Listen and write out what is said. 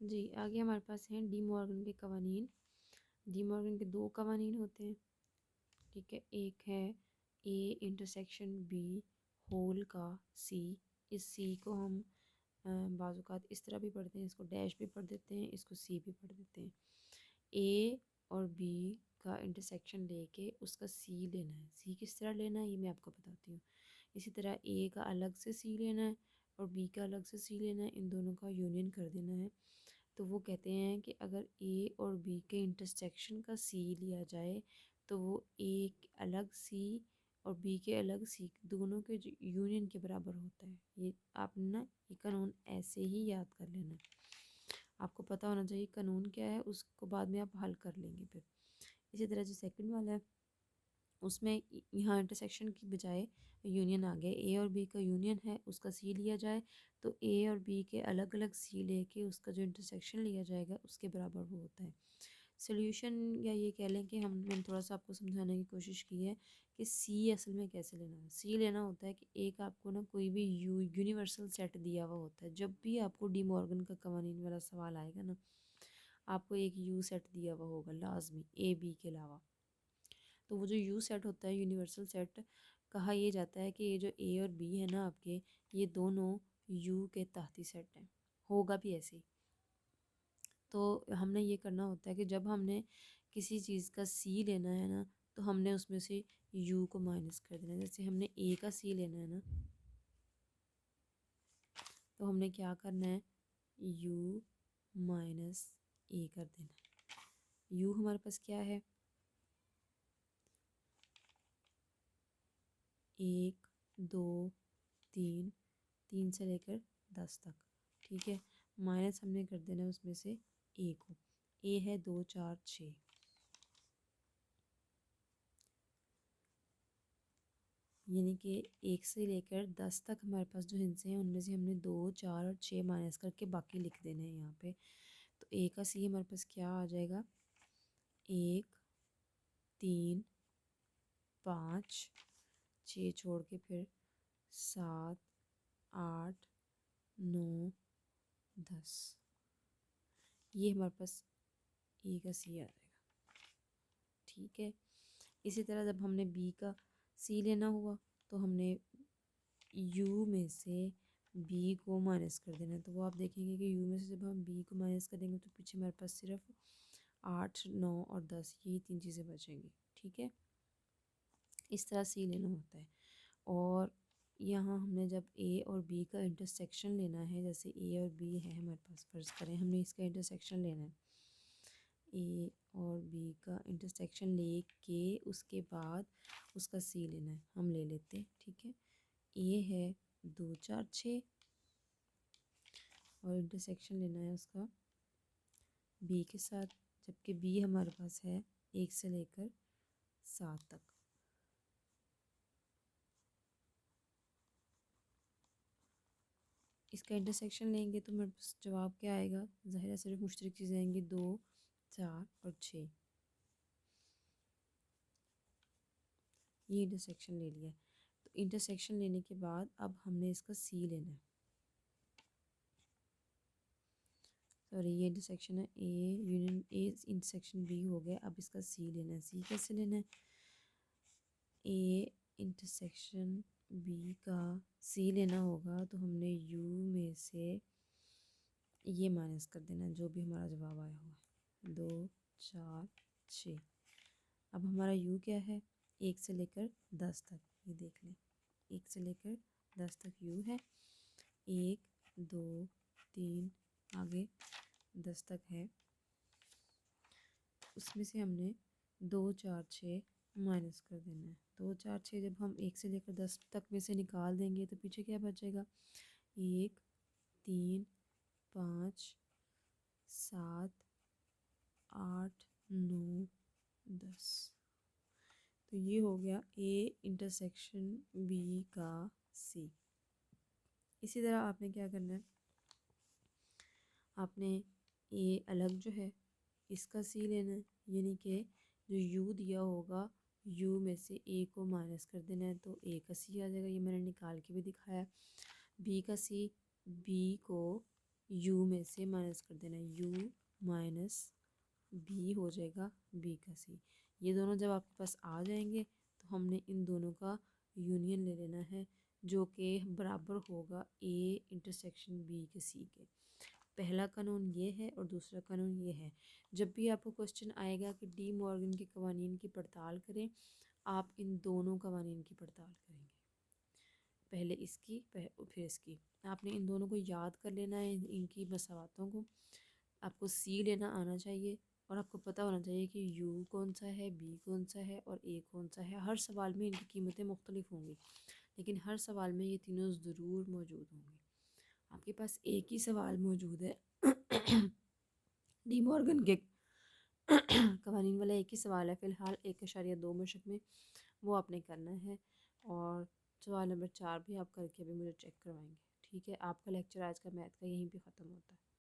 जी, आगे हमारे पास हैं डी मॉर्गन के कवानीन। डी मॉर्गन के दो कवानीन होते हैं, ठीक है। एक है ए इंटरसेक्शन बी होल का सी। इस सी को हम बाज़ात इस तरह भी पढ़ते हैं, इसको डैश भी पढ़ देते हैं, इसको सी भी पढ़ देते हैं। ए और बी का इंटरसेक्शन लेके उसका सी लेना है। सी किस तरह लेना है ये मैं आपको बताती हूँ। इसी तरह ए का अलग से सी लेना है और बी का अलग से सी लेना है, इन दोनों का यूनियन कर देना है। तो वो कहते हैं कि अगर ए और बी के इंटरसेक्शन का सी लिया जाए तो वो ए अलग सी और बी के अलग सी दोनों के जो यूनियन के बराबर होता है। ये आपने ना ये कानून ऐसे ही याद कर लेना है, आपको पता होना चाहिए कानून क्या है, उसको बाद में आप हल कर लेंगे फिर। इसी तरह जो सेकंड वाला है उसमें यहाँ इंटरसेक्शन की बजाय यूनियन आ गया। ए और बी का यूनियन है, उसका सी लिया जाए तो ए और बी के अलग अलग सी लेके उसका जो इंटरसेक्शन लिया जाएगा उसके बराबर वो होता है सोल्यूशन। या ये कह लें कि हम मैंने थोड़ा सा आपको समझाने की कोशिश की है कि सी असल में कैसे लेना है। सी लेना होता है कि एक आपको ना कोई भी यूनिवर्सल सेट दिया हुआ होता है। जब भी आपको डी मॉर्गन का कवानीन वाला सवाल आएगा ना, आपको एक यू सेट दिया हुआ होगा लाजमी ए बी के अलावा। तो वो जो यू सेट होता है यूनिवर्सल सेट, कहा यह जाता है कि ये जो ए और बी है ना आपके, ये दोनों यू के तहती सेट हैं, होगा भी ऐसे ही। तो हमने ये करना होता है कि जब हमने किसी चीज़ का सी लेना है ना, तो हमने उसमें से यू को माइनस कर देना है। जैसे हमने ए का सी लेना है ना, तो हमने क्या करना है, यू माइनस ए कर देना। यू हमारे पास क्या है, 1 2 3, 3 से लेकर 10 तक, ठीक है। माइनस हमने कर देना है उसमें से ए को। ए है 2 4 6, यानी कि 1 से लेकर 10 तक हमारे पास जो हिस्से हैं उनमें से हमने 2 4 और 6 माइनस करके बाकी लिख देने हैं यहाँ पे। तो ए का सी हमारे पास क्या आ जाएगा, 1 3 5 6 छोड़ के फिर 7 8 9 10, ये हमारे पास ए का सी आ जाएगा, ठीक है। इसी तरह जब हमने बी का सी लेना हुआ तो हमने यू में से बी को माइनस कर देना है। तो वो आप देखेंगे कि यू में से जब हम बी को माइनस करेंगे तो पीछे हमारे पास सिर्फ 8 9 और 10 यही तीन चीज़ें बचेंगी, ठीक है। इस तरह सी लेना होता है। और यहाँ हमने जब ए और बी का इंटरसेक्शन लेना है, जैसे ए और बी है हमारे पास, फ़र्ज़ करें हमने इसका इंटरसेक्शन लेना है, ए और बी का इंटरसेक्शन ले के उसके बाद उसका सी लेना है, हम ले लेते हैं, ठीक है। ए है 2 4 6 और इंटरसेक्शन लेना है उसका बी के साथ, जबकि बी हमारे पास है 1 से लेकर 7 तक। इसका इंटरसेक्शन लेंगे तो मेरे पास जवाब क्या आएगा, ज़ाहिर है सिर्फ मुश्तरक चीज़ें आएंगी, 2 4 और 6। ये इंटरसेक्शन ले लिया है। तो इंटरसेक्शन लेने के बाद अब हमने इसका सी लेना है, सॉरी ये इंटरसेक्शन है A union A intersection B हो गया। अब इसका सी लेना है। सी कैसे लेना है, ए इंटरसेक्शन बी का सी लेना होगा तो हमने यू में से ये माइनस कर देना है जो भी हमारा जवाब आया हुआ है, 2 4 6। अब हमारा यू क्या है, 1 से लेकर 10 तक, ये देख लें 1 से लेकर 10 तक यू है, 1 2 3 आगे 10 तक है। उसमें से हमने 2 4 6 माइनस कर देना है। 2 4 6 जब हम 1 से लेकर 10 तक में से निकाल देंगे तो पीछे क्या बचेगा, 1 3 5 7 8 9 10। तो ये हो गया ए इंटरसेक्शन बी का सी। इसी तरह आपने क्या करना है, आपने ए अलग जो है इसका सी लेना है, यानी कि जो यू दिया होगा यू में से ए को माइनस कर देना है तो ए का सी आ जाएगा। ये मैंने निकाल के भी दिखाया। बी का सी, बी को यू में से माइनस कर देना, यू माइनस बी हो जाएगा बी का सी। ये दोनों जब आपके पास आ जाएंगे तो हमने इन दोनों का यूनियन ले लेना है, जो कि बराबर होगा ए इंटरसेक्शन बी के सी के। पहला कानून ये है और दूसरा कानून ये है। जब भी आपको क्वेश्चन आएगा कि डी मॉर्गन के कवानीन की पड़ताल करें, आप इन दोनों कवानीन की पड़ताल करेंगे, पहले इसकी फिर इसकी। आपने इन दोनों को याद कर लेना है, इनकी मसावतों को। आपको सी लेना आना चाहिए और आपको पता होना चाहिए कि यू कौन सा है, बी कौन सा है और ए कौन सा है। हर सवाल में इनकी कीमतें मुख्तलिफ होंगी, लेकिन हर सवाल में ये तीनों ज़रूर मौजूद होंगे। आपके पास एक ही सवाल मौजूद है डी मॉर्गन के कवानीन वाला एक ही सवाल है फ़िलहाल 1.2 मशक में, वो आपने करना है। और सवाल नंबर 4 भी आप करके अभी मुझे चेक करवाएंगे। ठीक है, आपका लेक्चर आज का मैथ का यहीं पे ख़त्म होता है।